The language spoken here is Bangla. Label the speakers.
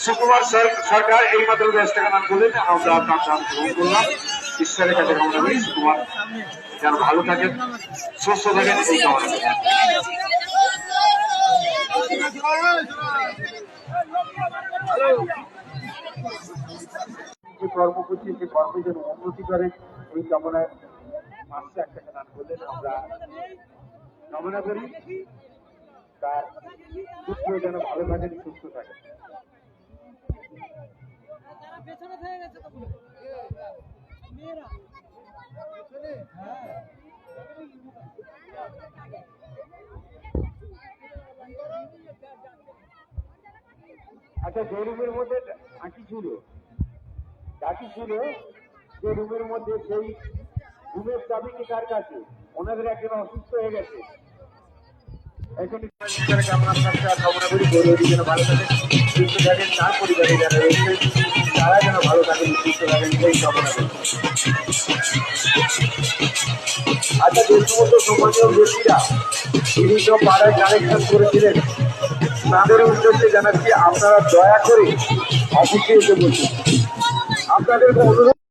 Speaker 1: সুকুমার সরকার এই মাত্র 10 টাকা দান করলেন। আমরা তার দান গ্রহণ করলাম। ঈশ্বরের কাছে কামনা করি সুকুমার যেন ভালো থাকেন, সুস্থ থাকেন, এই কামনা করি। যে কর্ম করছে সে কর্মে যেন উন্নতি করে এই কামনায় 501 টাকা দান করলেন। আমরা কামনা করি তার পুত্র যেন ভালো থাকেন, সুস্থ থাকেন। আচ্ছা, যে রুমের মধ্যে ডাকি ছিল যে রুমের মধ্যে, সেই রুমের চাবি কি কার কাছে? ওনাদের একজন অসুস্থ হয়ে গেছে। এখনই কামনা করি গৌরবী যেন ভালো থাকেন, সুস্থ থাকেন, তার পরিবারে যারা রয়েছে তারা যেন ভালো থাকেন, সুস্থ থাকেন, সেই কামনা করি। আচ্ছা, যে সমস্ত সম্মানীয় ব্যক্তিরা বিভিন্ন পাড়ায় কানেকশন করেছিলেন তাদের উদ্দেশ্যে জানাচ্ছি আপনারা দয়া করে অফিসে এসে বসুন। আপনাদেরকে অনুরোধ